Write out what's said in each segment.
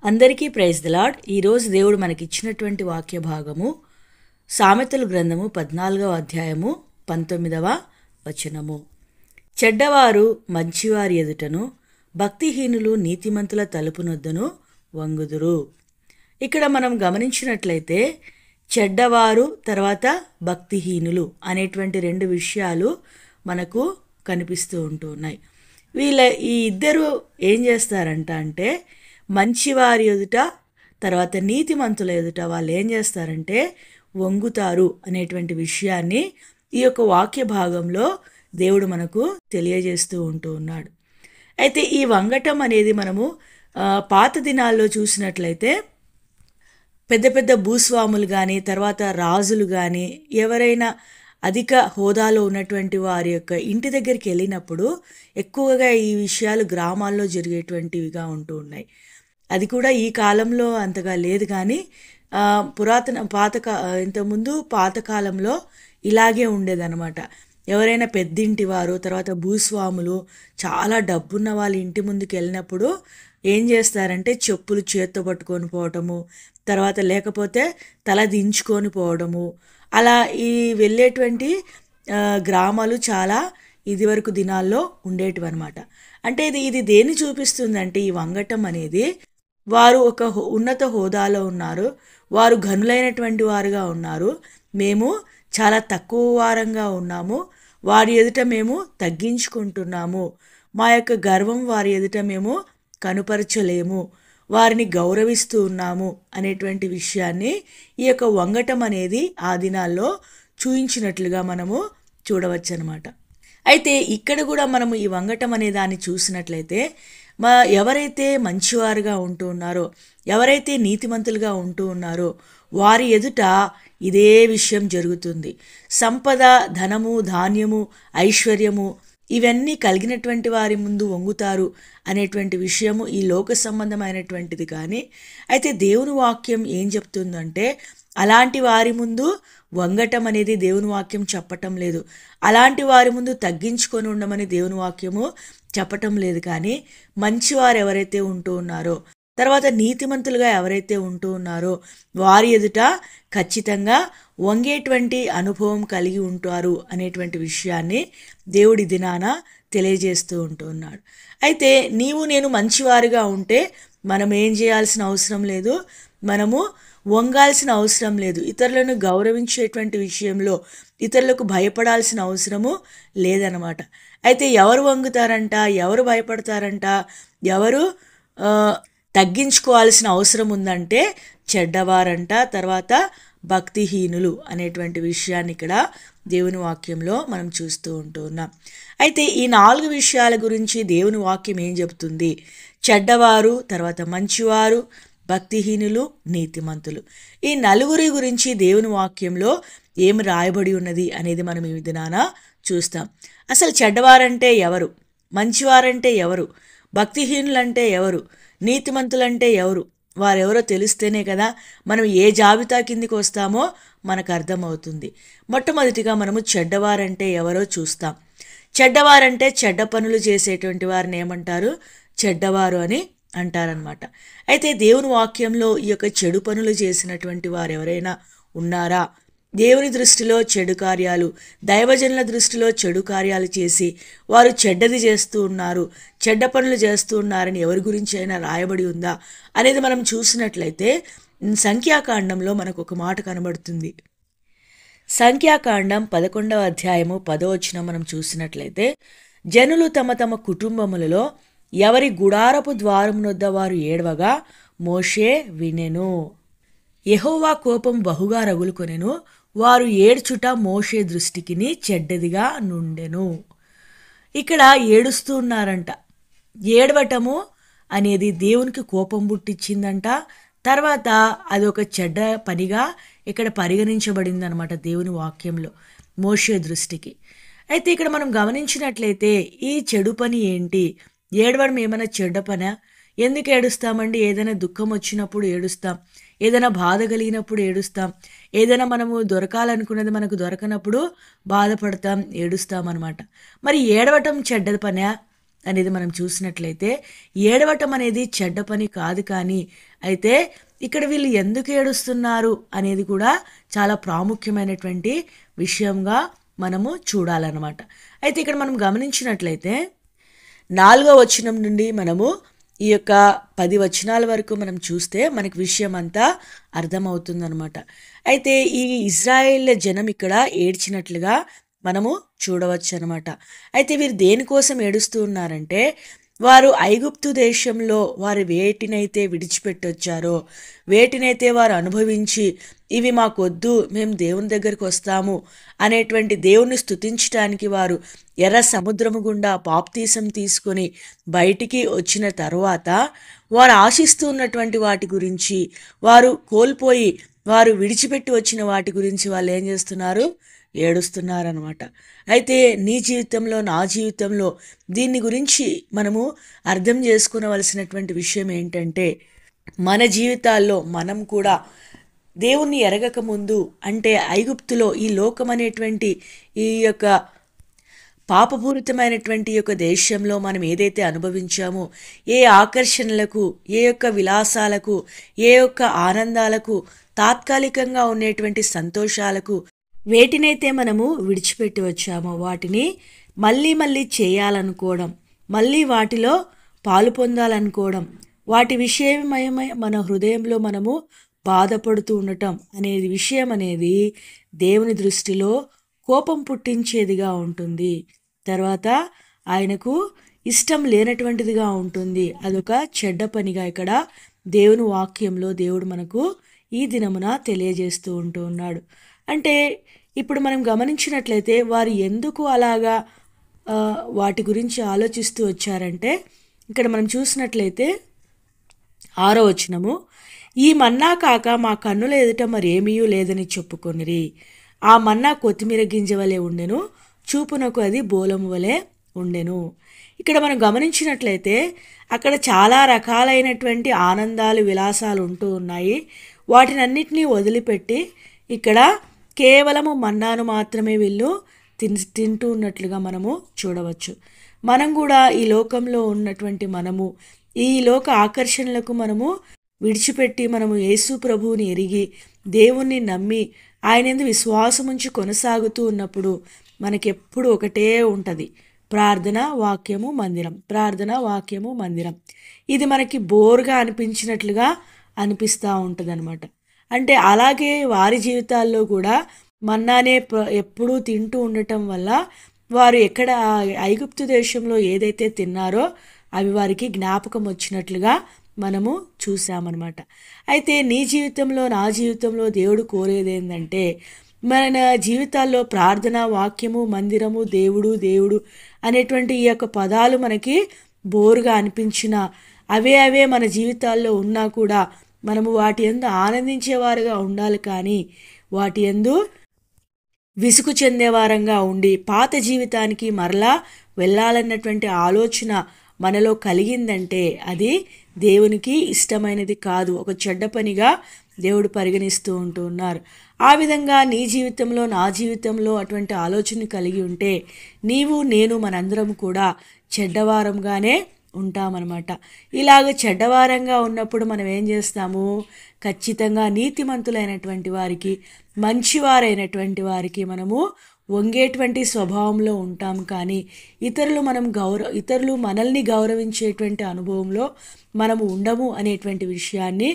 అందరికీ praise the lord. ఈరోజు దేవుడు మనకిచ్చినటువంటి వాక్య భాగము సామెతల గ్రంథము 14వ అధ్యాయము 19వ వచనము. చెడ్డవారు మంచివారి ఎదుటను, భక్తిహీనులు నీతిమంతుల తలుపునొద్దను వంగుదురు. ఇక్కడ మనం గమనించినట్లయితే చెడ్డవారు తర్వాత భక్తిహీనులు అనేటువంటి రెండు విషయాలు మనకు కనిపిస్తూ ఉంటున్నాయి. ఈ ఇద్దరు ఏం చేస్తారంట అంటే మంచివారి ఎదుట తర్వాత నీతిమంతుల ఎదుట వాళ్ళు ఏం చేస్తారంటే వంగుతారు అనేటువంటి విషయాన్ని ఈ యొక్క వాక్య భాగంలో దేవుడు మనకు తెలియజేస్తూ ఉంటూ ఉన్నాడు. అయితే ఈ వంగటం అనేది మనము పాత దినాల్లో చూసినట్లయితే పెద్ద పెద్ద భూస్వాములు కానీ తర్వాత రాజులు కానీ ఎవరైనా అధిక హోదాలో ఉన్నటువంటి వారి యొక్క ఇంటి దగ్గరికి వెళ్ళినప్పుడు ఎక్కువగా ఈ విషయాలు గ్రామాల్లో జరిగేటువంటివిగా ఉంటూ ఉన్నాయి. అది కూడా ఈ కాలంలో అంతగా లేదు, కానీ ఇంతకుముందు పాతకాలంలో ఇలాగే ఉండేదన్నమాట. ఎవరైనా పెద్దింటి వారు తర్వాత భూస్వాములు చాలా డబ్బున్న వాళ్ళ ఇంటి ముందుకు వెళ్ళినప్పుడు ఏం చేస్తారంటే చెప్పులు చేత్తో పట్టుకొని పోవటము, తర్వాత లేకపోతే తల దించుకొని పోవడము, అలా ఈ వెళ్ళేటువంటి గ్రామాలు చాలా ఇదివరకు దినాల్లో ఉండేటివి అనమాట. అంటే ఇది దేన్ని చూపిస్తుందంటే ఈ వంగటం అనేది వారు ఒక ఉన్నత హోదాలో ఉన్నారు, వారు ఘనులైనటువంటి వారుగా ఉన్నారు, మేము చాలా తక్కువ వారంగా ఉన్నాము, వారి ఎదుట మేము తగ్గించుకుంటున్నాము, మా యొక్క గర్వం వారి ఎదుట మేము కనుపరచలేము, వారిని గౌరవిస్తూ ఉన్నాము అనేటువంటి విషయాన్ని ఈ యొక్క వంగటం అనేది ఆ దినాల్లో చూయించినట్లుగా మనము చూడవచ్చు అనమాట. అయితే ఇక్కడ కూడా మనము ఈ వంగటం అనే దాన్ని చూసినట్లయితే ఎవరైతే మంచివారుగా ఉంటూ ఉన్నారో, ఎవరైతే నీతిమంతులుగా ఉంటూ ఉన్నారో వారి ఎదుట ఇదే విషయం జరుగుతుంది. సంపద, ధనము, ధాన్యము, ఐశ్వర్యము ఇవన్నీ కలిగినటువంటి వారి ముందు వంగుతారు అనేటువంటి విషయము ఈ లోక సంబంధమైనటువంటిది. కానీ అయితే దేవుని వాక్యం ఏం చెప్తుందంటే అలాంటి వారి ముందు వంగటం అనేది దేవుని వాక్యం చెప్పటం లేదు, అలాంటి వారి ముందు తగ్గించుకొని ఉండమని దేవుని వాక్యము చెప్పటం లేదు. కానీ మంచివారు ఎవరైతే ఉంటూ ఉన్నారో తర్వాత నీతిమంతులుగా ఎవరైతే ఉంటూ ఉన్నారో వారి ఎదుట ఖచ్చితంగా వంగేటువంటి అనుభవం కలిగి ఉంటారు అనేటువంటి విషయాన్ని దేవుడి దినాన తెలియజేస్తూ ఉంటూ ఉన్నాడు. అయితే నీవు నేను మంచివారుగా ఉంటే మనం ఏం చేయాల్సిన అవసరం లేదు, మనము వంగాల్సిన అవసరం లేదు, ఇతరులను గౌరవించేటువంటి విషయంలో ఇతరులకు భయపడాల్సిన అవసరము లేదనమాట. అయితే ఎవరు వంగుతారంట, ఎవరు భయపడతారంట, ఎవరు తగ్గించుకోవాల్సిన అవసరం ఉందంటే చెడ్డవారంట, తర్వాత భక్తిహీనులు అనేటువంటి విషయాన్ని ఇక్కడ దేవుని వాక్యంలో మనం చూస్తూ ఉంటూ ఉన్నాం. అయితే ఈ 4 విషయాల గురించి దేవుని వాక్యం ఏం చెబుతుంది? చెడ్డవారు, తర్వాత మంచివారు, భక్తిహీనులు, నీతిమంతులు, ఈ నలుగురి గురించి దేవుని వాక్యంలో ఏం రాయబడి ఉన్నది అనేది మనం ఈ దినాన చూస్తాం. అసలు చెడ్డవారంటే ఎవరు, మంచివారంటే ఎవరు, భక్తిహీనులంటే ఎవరు, నీతిమంతులంటే ఎవరు, వారెవరో తెలిస్తేనే కదా మనం ఏ జాబితా కిందికి వస్తామో మనకు అర్థమవుతుంది. మొట్టమొదటిగా మనము చెడ్డవారంటే ఎవరో చూస్తాం. చెడ్డవారంటే చెడ్డ పనులు చేసేటువంటి వారిని ఏమంటారు? చెడ్డవారు అని అంటారనమాట. అయితే దేవుని వాక్యంలో ఈ యొక్క చెడు పనులు చేసినటువంటి వారు ఎవరైనా ఉన్నారా? దేవుని దృష్టిలో చెడు కార్యాలు, దైవజనుల దృష్టిలో చెడు కార్యాలు చేసి వారు చెడ్డది చేస్తూ ఉన్నారు, చెడ్డ పనులు చేస్తూ ఉన్నారని ఎవరి గురించి అయినా రాయబడి ఉందా అనేది మనం చూసినట్లయితే సంఖ్యాకాండంలో మనకు ఒక మాట కనబడుతుంది. సంఖ్యాకాండం 11వ అధ్యాయము 10వ వచనం మనం చూసినట్లయితే, జనులు తమ తమ కుటుంబములలో ఎవరి గుడారపు ద్వారమునొద్ద వారు ఏడవగా మోషే వినెను. యెహోవా కోపం బహుగా రగులుకొనెను, వారు ఏడ్చుట మోషే దృష్టికిని చెడ్డదిగా నుండెను. ఇక్కడ ఏడుస్తూ ఉన్నారంట. ఏడవటము అనేది దేవునికి కోపం పుట్టించిందంట. తర్వాత అది ఒక చెడ్డ పనిగా ఇక్కడ పరిగణించబడింది అనమాట దేవుని వాక్యంలో మోషే దృష్టికి. అయితే ఇక్కడ మనం గమనించినట్లయితే ఈ చెడు పని ఏంటి? ఏడవడం ఏమైనా చెడ్డ పనా? ఎందుకు ఏడుస్తామండి? ఏదైనా దుఃఖం వచ్చినప్పుడు ఏడుస్తాం, ఏదైనా బాధ కలిగినప్పుడు ఏడుస్తాం, ఏదైనా మనము దొరకాలనుకున్నది మనకు దొరకనప్పుడు బాధపడతాం, ఏడుస్తాం అనమాట. మరి ఏడవటం చెడ్డ పనా? అనేది మనం చూసినట్లయితే ఏడవటం అనేది చెడ్డ పని కాదు. కానీ అయితే ఇక్కడ వీళ్ళు ఎందుకు ఏడుస్తున్నారు అనేది కూడా చాలా ప్రాముఖ్యమైనటువంటి విషయంగా మనము చూడాలన్నమాట. అయితే ఇక్కడ మనం గమనించినట్లయితే 4వ వచనం నుండి మనము ఈ యొక్క 10 వచనాల వరకు మనం చూస్తే మనకి విషయం అంతా అర్థమవుతుందన్నమాట. అయితే ఈ ఇజ్రాయేల్ జనం ఇక్కడ ఏడ్చినట్లుగా మనము చూడవచ్చు అనమాట. అయితే వీరు దేనికోసం ఏడుస్తూ ఉన్నారంటే, వారు ఐగుప్తు దేశంలో వారు వేటినైతే విడిచిపెట్టొచ్చారో, వేటినైతే వారు అనుభవించి ఇవి మాకొద్దు, మేము దేవుని దగ్గరికి వస్తాము అనేటువంటి దేవుణ్ణి స్తుతించడానికి వారు ఎర్ర సముద్రము గుండా బాప్తీసం తీసుకొని బయటికి వచ్చిన తరువాత వారు ఆశిస్తూ ఉన్నటువంటి వాటి గురించి, వారు కోల్పోయి వారు విడిచిపెట్టి వచ్చిన వాటి గురించి వాళ్ళు ఏం చేస్తున్నారు? ఏడుస్తున్నారనమాట. అయితే నీ జీవితంలో, నా జీవితంలో దీన్ని గురించి మనము అర్థం చేసుకునవలసినటువంటి విషయం ఏంటంటే, మన జీవితాల్లో మనం కూడా దేవుణ్ణి ఎరగక ముందు, అంటే ఐగుప్తులో ఈ లోకం అనేటువంటి ఈ యొక్క పాపపూరితమైనటువంటి యొక్క దేశంలో మనం ఏదైతే అనుభవించామో, ఏ ఆకర్షణలకు, ఏ యొక్క విలాసాలకు, ఏ యొక్క ఆనందాలకు, తాత్కాలికంగా ఉండేటువంటి సంతోషాలకు వేటినైతే మనము విడిచిపెట్టి వచ్చామో వాటిని మళ్ళీ మళ్ళీ చేయాలనుకోవడం, మళ్ళీ వాటిలో పాలు పొందాలనుకోవడం, వాటి విషయమై మన హృదయంలో మనము బాధపడుతూ ఉండటం అనేది విషయం అనేది దేవుని దృష్టిలో కోపం పుట్టించేదిగా ఉంటుంది. తర్వాత ఆయనకు ఇష్టం లేనటువంటిదిగా ఉంటుంది. అదొక చెడ్డ పనిగా ఇక్కడ దేవుని వాక్యంలో దేవుడు మనకు ఈ దినమున తెలియజేస్తూ ఉంటూ ఉన్నాడు. అంటే ఇప్పుడు మనం గమనించినట్లయితే వారు ఎందుకు అలాగా వాటి గురించి ఆలోచిస్తూ వచ్చారంటే, ఇక్కడ మనం చూసినట్లయితే 6వ వచనము, ఈ మన్నా కాక మా కన్నుల ఎదుట మరేమీ లేదని చెప్పుకొనిరి. ఆ మన్నా కొత్తిమీర గింజ వలె ఉండెను, చూపునకు అది బోలము వలె ఉండెను. ఇక్కడ మనం గమనించినట్లయితే అక్కడ చాలా రకాలైనటువంటి ఆనందాలు, విలాసాలు ఉంటూ ఉన్నాయి. వాటినన్నిటినీ వదిలిపెట్టి ఇక్కడ కేవలము మన్నాను మాత్రమే వీళ్ళు తింటూ ఉన్నట్లుగా మనము చూడవచ్చు. మనం కూడా ఈ లోకంలో ఉన్నటువంటి మనము ఈ లోక ఆకర్షణలకు మనము విడిచిపెట్టి మనము యేసు ప్రభువుని ఎరిగి దేవుణ్ణి నమ్మి ఆయన యందు విశ్వాసముంచి కొనసాగుతూ ఉన్నప్పుడు మనకెప్పుడు ఒకటే ఉంటుంది, ప్రార్థన, వాక్యము, మందిరం, ప్రార్థన, వాక్యము, మందిరం. ఇది మనకి బోర్గా అనిపించినట్లుగా అనిపిస్తూ ఉంటుంది అనమాట. అంటే అలాగే వారి జీవితాల్లో కూడా మన్నానే ఎప్పుడూ తింటూ ఉండటం వల్ల వారు ఎక్కడ ఐగుప్తు దేశంలో ఏదైతే తిన్నారో అవి వారికి జ్ఞాపకం వచ్చినట్లుగా మనము చూసామన్నమాట. అయితే నీ జీవితంలో, నా జీవితంలో దేవుడు కోరేది ఏంటంటే, మన జీవితాల్లో ప్రార్థన, వాక్యము, మందిరము, దేవుడు దేవుడు అనేటువంటి ఈ యొక్క పదాలు మనకి బోరుగా అనిపించిన అవే మన జీవితాల్లో ఉన్నా కూడా మనము వాటి యందు ఆనందించేవారుగా ఉండాలి. కానీ వాటి యందు విసుగు చెందేవారంగా ఉండి పాత జీవితానికి మరలా వెళ్ళాలన్నటువంటి ఆలోచన మనలో కలిగిందంటే అది దేవునికి ఇష్టమైనది కాదు, ఒక చెడ్డ పనిగా దేవుడు పరిగణిస్తూ ఉన్నారు. ఆ విధంగా నీ జీవితంలో, నా జీవితంలో అటువంటి ఆలోచన కలిగి ఉంటే నీవు, నేను, మనందరం కూడా చెడ్డవారంగానే ఉంటామన్నమాట. ఇలాగ చెడ్డవారంగా ఉన్నప్పుడు మనం ఏం చేస్తాము? ఖచ్చితంగా నీతిమంతులైనటువంటి వారికి, మంచివారైనటువంటి వారికి మనము వంగేటువంటి స్వభావంలో ఉంటాం. కానీ ఇతరులు మనల్ని గౌరవించేటువంటి అనుభవంలో మనము ఉండము అనేటువంటి విషయాన్ని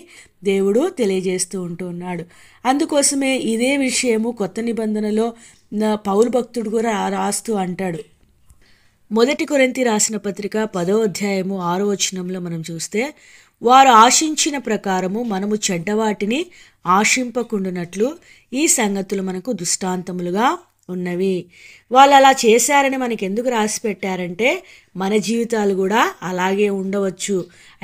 దేవుడు తెలియజేస్తూ ఉంటున్నాడు. అందుకోసమే ఇదే విషయము కొత్త నిబంధనలో పౌలు భక్తుడు కూడా రాస్తూ అంటాడు. 1 కొరింథీ రాసిన పత్రిక 10వ అధ్యాయము 6వ వచనంలో మనం చూస్తే, వారు ఆశించిన ప్రకారము మనము చెడ్డవాటిని ఆశింపకుండునట్లు ఈ సంగతులు మనకు దృష్టాంతములుగా ఉన్నవి. వాళ్ళు అలా చేశారని మనకి ఎందుకు రాసి పెట్టారంటే మన జీవితాలు కూడా అలాగే ఉండవచ్చు.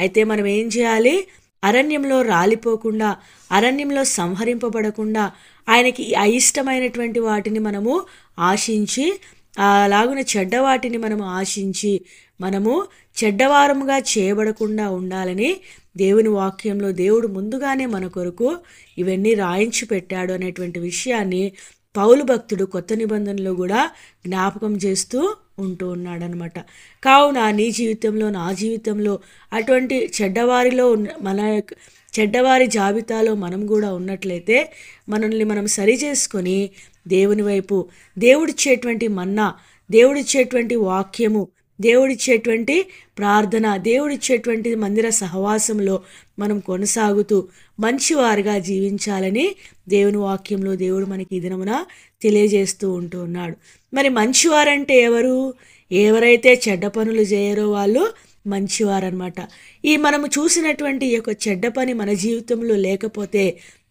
అయితే మనం ఏం చేయాలి? అరణ్యంలో రాలిపోకుండా, అరణ్యంలో సంహరింపబడకుండా, ఆయనకి అయిష్టమైనటువంటి వాటిని మనము ఆశించి, అలాగున చెడ్డవాటిని మనము ఆశించి మనము చెడ్డవారముగా చేయబడకుండా ఉండాలని దేవుని వాక్యంలో దేవుడు ముందుగానే మన కొరకు ఇవన్నీ రాయించి పెట్టాడు అనేటువంటి విషయాన్ని పౌలు భక్తుడు కొత్త నిబంధనలో కూడా జ్ఞాపకం చేస్తూ ఉంటూ ఉన్నాడనమాట. కావున నీ జీవితంలో, నా జీవితంలో అటువంటి చెడ్డవారిలో మన యొక్క చెడ్డవారి జాబితాలో మనం కూడా ఉన్నట్లయితే మనల్ని మనం సరి చేసుకొని దేవుని వైపు, దేవుడిచ్చేటువంటి మన్నా, దేవుడిచ్చేటువంటి వాక్యము, దేవుడిచ్చేటువంటి ప్రార్థన, దేవుడిచ్చేటువంటి మందిర సహవాసంలో మనం కొనసాగుతూ మంచివారుగా జీవించాలని దేవుని వాక్యంలో దేవుడు మనకి ఈ దినమున తెలియజేస్తూ ఉంటూ ఉన్నాడు. మరి మంచివారంటే ఎవరు? ఎవరైతే చెడ్డ పనులు చేయరో వాళ్ళు మంచివారనమాట. ఈ మనము చూసినటువంటి ఈ యొక్క చెడ్డ పని మన జీవితంలో లేకపోతే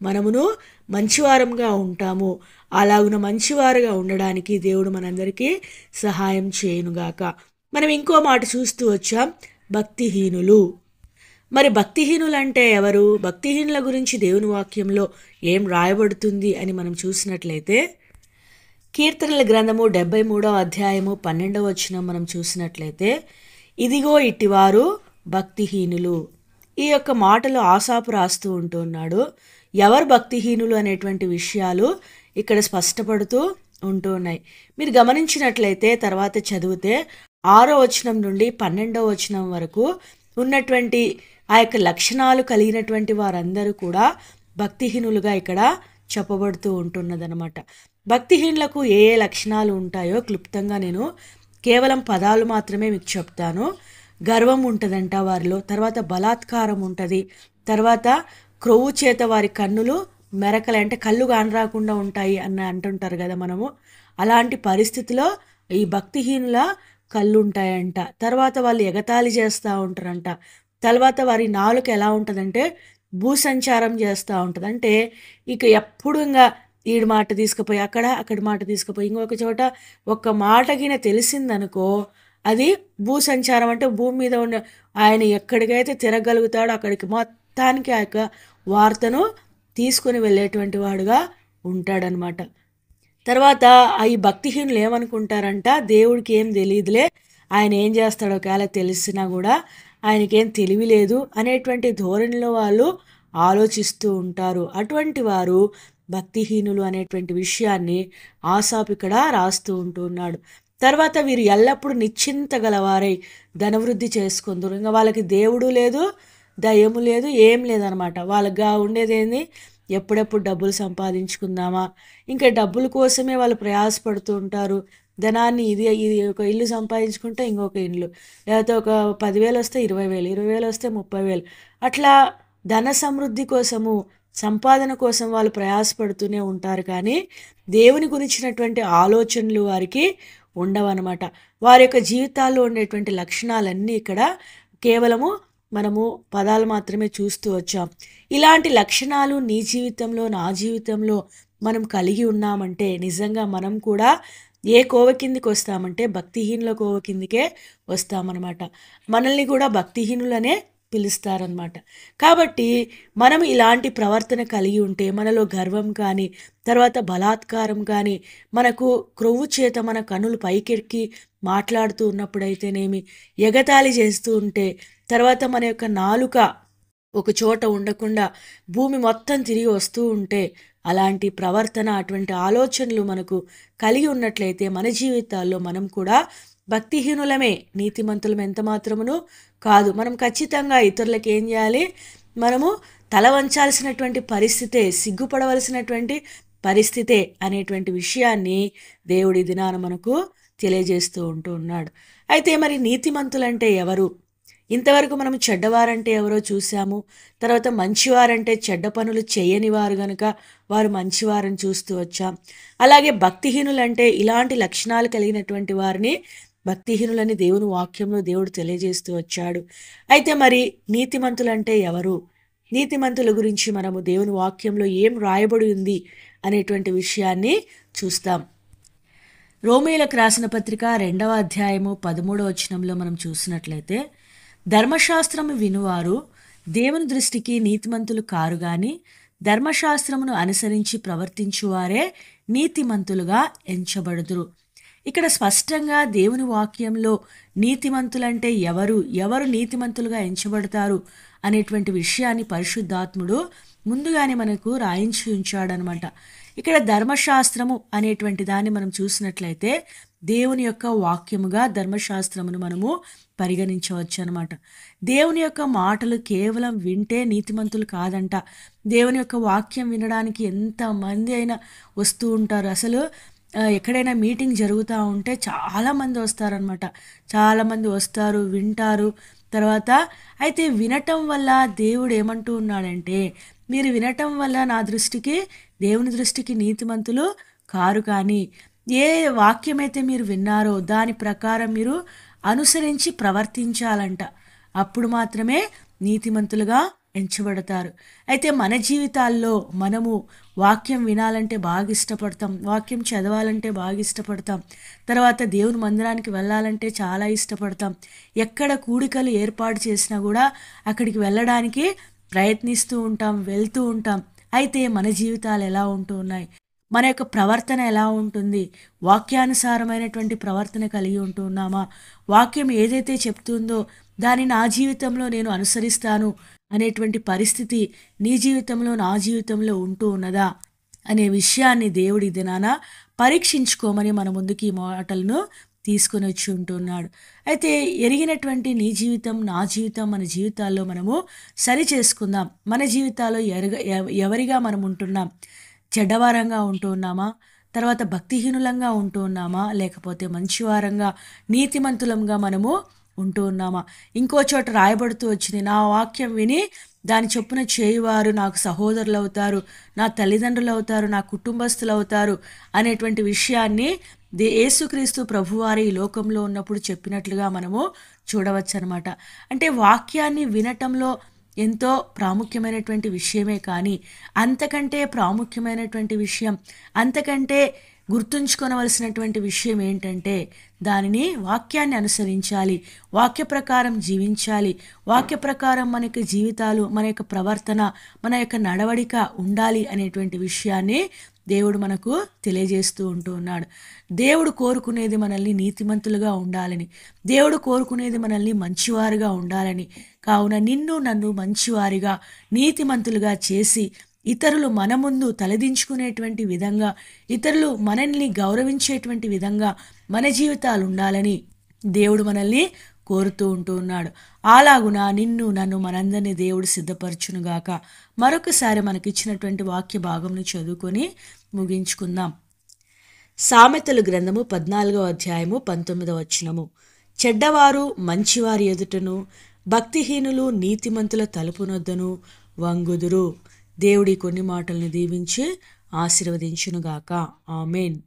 మనమును మంచివారంగా ఉంటాము. అలాగున మంచివారుగా ఉండడానికి దేవుడు మనందరికీ సహాయం చేయనుగాక. మనం ఇంకో మాట చూస్తూ వచ్చాం, భక్తిహీనులు. మరి భక్తిహీనులు అంటే ఎవరు? భక్తిహీనుల గురించి దేవుని వాక్యంలో ఏం రాయబడుతుంది అని మనం చూసినట్లయితే కీర్తనల గ్రంథము 73వ అధ్యాయము 12వ వచనం మనం చూసినట్లయితే, ఇదిగో ఇట్టివారు భక్తిహీనులు. ఈ యొక్క మాటలు ఆసాపు రాస్తూ ఉంటున్నాడు. ఎవరు భక్తిహీనులు అనేటువంటి విషయాలు ఇక్కడ స్పష్టపడుతూ ఉంటూ ఉన్నాయి. మీరు గమనించినట్లయితే తర్వాత చదివితే 6వ వచనం నుండి 12వ వచనం వరకు ఉన్నటువంటి ఆ యొక్క లక్షణాలు కలిగినటువంటి వారందరూ కూడా భక్తిహీనులుగా ఇక్కడ చెప్పబడుతూ ఉంటున్నదనమాట. భక్తిహీనులకు ఏ ఏ లక్షణాలు ఉంటాయో క్లుప్తంగా నేను కేవలం పదాలు మాత్రమే మీకు చెప్తాను. గర్వం ఉంటుందంట వారిలో, తర్వాత బలాత్కారం ఉంటుంది, తర్వాత క్రొవ్వు చేత వారి కన్నులు మెరకలు, అంటే కళ్ళు కానరాకుండా ఉంటాయి అంటుంటారు కదా మనము. అలాంటి పరిస్థితిలో ఈ భక్తిహీనుల కళ్ళు ఉంటాయంట. తర్వాత వాళ్ళు ఎగతాళి చేస్తూ ఉంటారంట. తర్వాత వారి నాలుక ఎలా ఉంటుందంటే భూసంచారం చేస్తూ ఉంటుంది. అంటే ఇక ఎప్పుడు ఇంకా ఈడు మాట తీసుకుపోయి అక్కడి మాట తీసుకుపోయి ఇంకొక చోట ఒక్క మాటకిన తెలిసిందనుకో, అది భూసంచారం. అంటే భూమి మీద ఉన్న ఆయన ఎక్కడికైతే తిరగలుగుతాడో అక్కడికి మొత్తానికి ఆ యొక్క వార్తను తీసుకొని వెళ్ళేటువంటి వాడుగా ఉంటాడనమాట. తర్వాత ఈ భక్తిహీనులు ఏమనుకుంటారంట, దేవుడికి ఏం తెలియదులే, ఆయన ఏం చేస్తాడో ఒకవేళ తెలిసినా కూడా ఆయనకేం తెలివి లేదు అనేటువంటి ధోరణిలో వాళ్ళు ఆలోచిస్తూ ఉంటారు. అటువంటి వారు భక్తిహీనులు అనేటువంటి విషయాన్ని ఆసాపు ఇక్కడ రాస్తూ ఉంటున్నాడు. తర్వాత వీరు ఎల్లప్పుడూ నిశ్చింత గలవారై ధనవృద్ధి చేసుకుందరు. ఇంకా వాళ్ళకి దేవుడు లేదు, దయ్యము లేదు, ఏం లేదనమాట. వాళ్ళగా ఉండేదేంది, ఎప్పుడెప్పుడు డబ్బులు సంపాదించుకుందామా, ఇంకా డబ్బుల కోసమే వాళ్ళు ప్రయాసపడుతూ ఉంటారు. ధనాన్ని ఇది ఒక ఇల్లు సంపాదించుకుంటే ఇంకొక ఇల్లు, లేకపోతే ఒక 10,000 వస్తే 20,000, 20,000 వస్తే 30,000, అట్లా ధన సమృద్ధి కోసము, సంపాదన కోసం వాళ్ళు ప్రయాసపడుతూనే ఉంటారు. కానీ దేవుని గురించినటువంటి ఆలోచనలు వారికి ఉండవన్నమాట. వారి యొక్క జీవితాల్లో ఉండేటువంటి లక్షణాలన్నీ ఇక్కడ కేవలము మనము పదాలు మాత్రమే చూస్తూ వచ్చాం. ఇలాంటి లక్షణాలు నీ జీవితంలో, నా జీవితంలో మనం కలిగి ఉన్నామంటే నిజంగా మనం కూడా ఏ కోవ కిందికి వస్తామంటే భక్తిహీనుల కోవ కిందికే వస్తామన్నమాట. మనల్ని కూడా భక్తిహీనులనే పిలుస్తారనమాట. కాబట్టి మనం ఇలాంటి ప్రవర్తన కలిగి ఉంటే మనలో గర్వం కానీ, తర్వాత బలాత్కారం కానీ, మనకు క్రొవ్వు చేత మన కన్నులు పైకెక్కి మాట్లాడుతూ ఉన్నప్పుడైతేనేమి, ఎగతాళి చేస్తూ ఉంటే, తర్వాత మన యొక్క నాలుక ఒక చోట ఉండకుండా భూమి మొత్తం తిరిగి వస్తూ ఉంటే, అలాంటి ప్రవర్తన, అటువంటి ఆలోచనలు మనకు కలిగి ఉన్నట్లయితే మన జీవితాల్లో మనం కూడా భక్తిహీనులమే, నీతిమంతులం ఎంత మాత్రమును కాదు. మనం ఖచ్చితంగా ఇతరులకు ఏం చేయాలి, మనము తల వంచాల్సినటువంటి పరిస్థితే, సిగ్గుపడవలసినటువంటి పరిస్థితే అనేటువంటి విషయాన్ని దేవుడి దినాన మనకు తెలియజేస్తూ ఉన్నాడు. అయితే మరి నీతిమంతులంటే ఎవరు? ఇంతవరకు మనం చెడ్డవారంటే ఎవరో చూసాము. తర్వాత మంచివారంటే చెడ్డ పనులు చేయని వారు గనుక వారు మంచివారని చూస్తూ వచ్చాం. అలాగే భక్తిహీనులంటే ఇలాంటి లక్షణాలు కలిగినటువంటి వారిని భక్తిహీనులని దేవుని వాక్యంలో దేవుడు తెలియజేస్తూ వచ్చాడు. అయితే మరి నీతిమంతులంటే ఎవరు? నీతిమంతుల గురించి మనము దేవుని వాక్యంలో ఏం రాయబడి ఉంది అనేటువంటి విషయాన్ని చూస్తాం. రోమీయులకు రాసిన పత్రిక 2వ అధ్యాయము 13వ వచనంలో మనం చూసినట్లయితే, ధర్మశాస్త్రము వినువారు దేవుని దృష్టికి నీతిమంతులు కారు గాని ధర్మశాస్త్రమును అనుసరించి ప్రవర్తించువారే నీతిమంతులుగా ఎంచబడుదురు. ఇక్కడ స్పష్టంగా దేవుని వాక్యంలో నీతిమంతులంటే ఎవరు నీతిమంతులుగా ఎంచబడతారు అనేటువంటి విషయాన్ని పరిశుద్ధాత్ముడు ముందుగానే మనకు రాయించి ఉంచాడనమాట. ఇక్కడ ధర్మశాస్త్రము అనేటువంటి దాన్ని మనం చూసినట్లయితే దేవుని యొక్క వాక్యముగా ధర్మశాస్త్రమును మనము పరిగణించవచ్చు అనమాట. దేవుని యొక్క మాటలు కేవలం వింటే నీతిమంతులు కాదంట. దేవుని యొక్క వాక్యం వినడానికి ఎంతమంది అయినా వస్తూ ఉంటారు. అసలు ఎక్కడైనా మీటింగ్ జరుగుతూ ఉంటే చాలామంది వస్తారనమాట. చాలామంది వస్తారు, వింటారు. తర్వాత అయితే వినటం వల్ల దేవుడు ఏమంటూ ఉన్నాడంటే, మీరు వినటం వల్ల నా దృష్టికి, దేవుని దృష్టికి నీతిమంతులు కారు, కానీ ఏ వాక్యమైతే మీరు విన్నారో దాని ప్రకారం మీరు అనుసరించి ప్రవర్తించాలంట. అప్పుడు మాత్రమే నీతిమంతులుగా ఎంచబడతారు. అయితే మన జీవితాల్లో మనము వాక్యం వినాలంటే బాగా ఇష్టపడతాం, వాక్యం చదవాలంటే బాగా ఇష్టపడతాం, తర్వాత దేవుని మందిరానికి వెళ్ళాలంటే చాలా ఇష్టపడతాం. ఎక్కడ కూడికలు ఏర్పాటు చేసినా కూడా అక్కడికి వెళ్ళడానికి ప్రయత్నిస్తూ ఉంటాం, వెళ్తూ ఉంటాం. అయితే మన జీవితాలు ఎలా ఉంటూ ఉన్నాయి, మన యొక్క ప్రవర్తన ఎలా ఉంటుంది, వాక్యానుసారమైనటువంటి ప్రవర్తన కలిగి ఉంటూ ఉన్నామా, వాక్యం ఏదైతే చెప్తుందో దాన్ని నా జీవితంలో నేను అనుసరిస్తాను అనేటువంటి పరిస్థితి నీ జీవితంలో, నా జీవితంలో ఉంటూ ఉన్నదా అనే విషయాన్ని దేవుడి దినాన పరీక్షించుకోమని మన ముందుకి ఈ మాటలను తీసుకొని వచ్చి ఉంటున్నాడు. అయితే ఎరిగినటువంటి నీ జీవితం, నా జీవితం, మన జీవితాల్లో మనము సరి చేసుకుందాం. మన జీవితాల్లో ఎవరిగా మనం ఉంటున్నాం? చెడ్డవారంగా ఉంటూ ఉన్నామా? తర్వాత భక్తిహీనులంగా ఉంటూ ఉన్నామా? లేకపోతే మంచివారంగా, నీతిమంతులంగా మనము ఉంటూ ఉన్నామా? ఇంకో చోట రాయబడుతూ వచ్చింది, నా వాక్యం విని దాని చొప్పున చేయువారు నాకు సహోదరులు అవుతారు, నా తల్లిదండ్రులు అవుతారు, నా కుటుంబస్తులు అవుతారు అనేటువంటి విషయాన్ని యేసుక్రీస్తు ప్రభువారి ఈ లోకంలో ఉన్నప్పుడు చెప్పినట్లుగా మనము చూడవచ్చు అనమాట. అంటే వాక్యాన్ని వినటంలో ఎంతో ప్రాముఖ్యమైనటువంటి విషయమే, కానీ అంతకంటే ప్రాముఖ్యమైనటువంటి విషయం, అంతకంటే గుర్తుంచుకోవలసినటువంటి విషయం ఏంటంటే దానిని, వాక్యాన్ని అనుసరించాలి, వాక్య ప్రకారం జీవించాలి, వాక్య ప్రకారం మన యొక్క జీవితాలు, మన యొక్క ప్రవర్తన, మన యొక్క నడవడిక ఉండాలి అనేటువంటి విషయాన్ని దేవుడు మనకు తెలియజేస్తూ ఉంటూ ఉన్నాడు. దేవుడు కోరుకునేది మనల్ని నీతిమంతులుగా ఉండాలని, దేవుడు కోరుకునేది మనల్ని మంచివారుగా ఉండాలని. కావున నిన్ను నన్ను మంచివారిగా, నీతిమంతులుగా చేసి ఇతరులు మన ముందు తలదించుకునేటువంటి విధంగా, ఇతరులు మనల్ని గౌరవించేటువంటి విధంగా మన జీవితాలు ఉండాలని దేవుడు మనల్ని కోరుతూ ఉంటూ ఉన్నాడు. అలాగున నిన్ను నన్ను మనందరినీ దేవుడు సిద్ధపరచునుగాక. మరొకసారి మనకిచ్చినటువంటి వాక్య భాగంను చదువుకొని ముగించుకుందాం. సామెతలు గ్రంథము 14వ అధ్యాయము 19వ వచనము. చెడ్డవారు మంచివారి ఎదుటను, భక్తిహీనులు నీతిమంతుల తలుపునొద్దను వంగుదురు. దేవుడి కొన్ని మాటలను దీవించి ఆశీర్వదించునుగాక. ఆమేన్.